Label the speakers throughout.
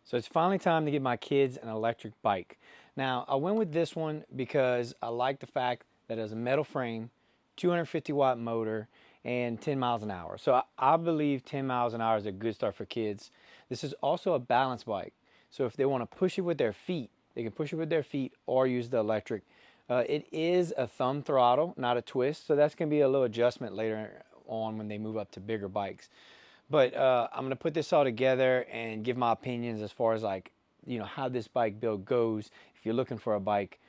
Speaker 1: So it's finally time to get my kids an electric bike. Now, I went with this one because I like the fact that it has a metal frame, 250 watt motor, and 10 miles an hour. So I believe 10 miles an hour is a good start for kids. This is also a balance bike. So if they want to push it with their feet, they can push it with their feet or use the electric. It is a thumb throttle, not a twist. So that's going to be a little adjustment later on when they move up to bigger bikes. But I'm going to put this all together and give my opinions as far as how this bike build goes if you're looking for a bike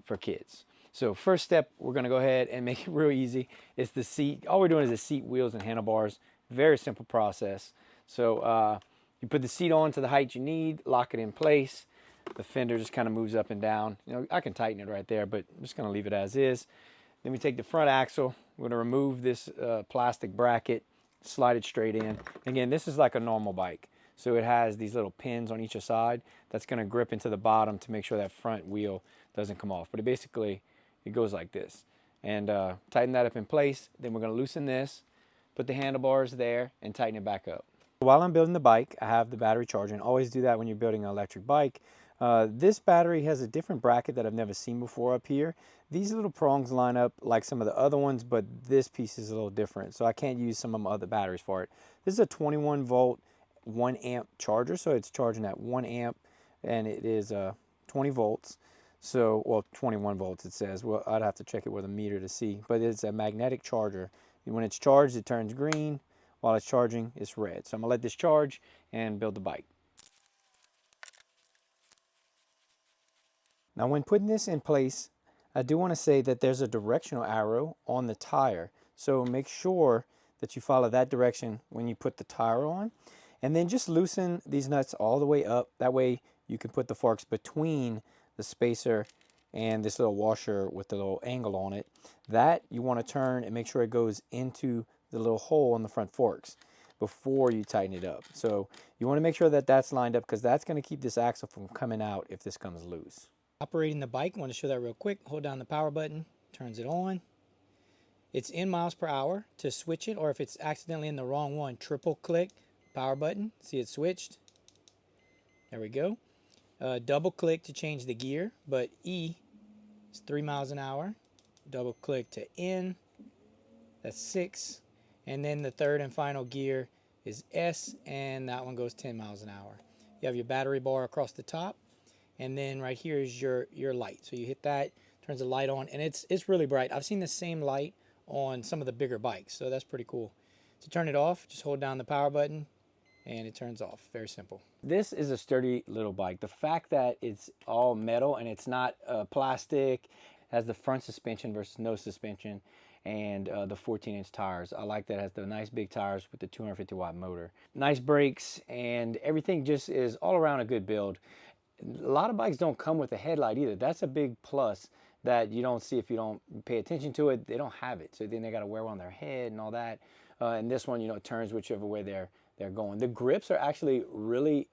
Speaker 1: for kids. So first step, we're going to go ahead and make it real easy. It's the seat. All we're doing is the seat, wheels, and handlebars. Very simple process. So you put the seat on to the height you need, lock it in place. The fender just kind of moves up and down. I can tighten it right there, but I'm just going to leave it as is. Then we take the front axle. We're going to remove this plastic bracket, slide it straight in. Again, this is like a normal bike. So it has these little pins on each side that's going to grip into the bottom to make sure that front wheel doesn't come off. But it goes like this. And tighten that up in place. Then we're going to loosen this, put the handlebars there, and tighten it back up. While I'm building the bike, I have the battery charging. Always do that when you're building an electric bike. This battery has a different bracket that I've never seen before up here. These little prongs line up like some of the other ones, but this piece is a little different, so I can't use some of my other batteries for it. This is a 21 volt, 1 amp charger, so it's charging at 1 amp, and it is 20 volts. So, well, 21 volts it says. Well, I'd have to check it with a meter to see, but it's a magnetic charger. When it's charged, it turns green. While it's charging, it's red. So I'm gonna let this charge and build the bike. Now, when putting this in place, I do want to say that there's a directional arrow on the tire. So make sure that you follow that direction when you put the tire on. And then just loosen these nuts all the way up. That way you can put the forks between the spacer and this little washer with the little angle on it. That you want to turn and make sure it goes into the little hole on the front forks before you tighten it up. So you want to make sure that that's lined up because that's going to keep this axle from coming out if this comes loose. Operating the bike, I want to show that real quick. Hold down the power button, turns it on. It's in miles per hour. To switch it, or if it's accidentally in the wrong one, triple click power button. See, it switched. There we go. Double click to change the gear, but E is 3 miles an hour. Double click to N, that's 6. And then the third and final gear is S, and that one goes 10 miles an hour. You have your battery bar across the top. And then right here is your light. So you hit that, turns the light on, and it's really bright. I've seen the same light on some of the bigger bikes, so that's pretty cool. To turn it off, just hold down the power button, and it turns off. Very simple. This is a sturdy little bike. The fact that it's all metal and it's not plastic, has the front suspension versus no suspension, and the 14-inch tires. I like that it has the nice big tires with the 250 watt motor. Nice brakes, and everything just is all around a good build. A lot of bikes don't come with a headlight either. That's a big plus that you don't see if you don't pay attention to it. They don't have it, so then they got to wear one on their head and all that. And this one, it turns whichever way they're going. The grips are actually really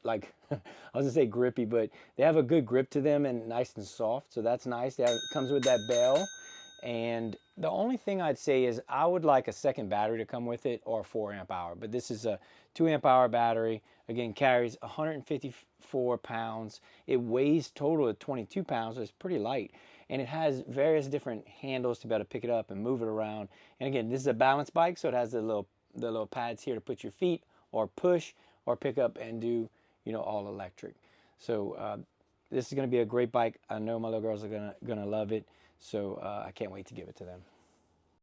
Speaker 1: like I was gonna say grippy, but they have a good grip to them and nice and soft. So that's nice. It comes with that bell. And the only thing I'd say is I would like a second battery to come with it, or a 4 amp hour. But this is a 2 amp hour battery. Again, carries 154 pounds. It weighs total of 22 pounds, so it's pretty light. And it has various different handles to be able to pick it up and move it around. And again, this is a balance bike, so it has the little pads here to put your feet or push or pick up and do, all electric. So this is going to be a great bike. I know my little girls are gonna love it. So I can't wait to give it to them.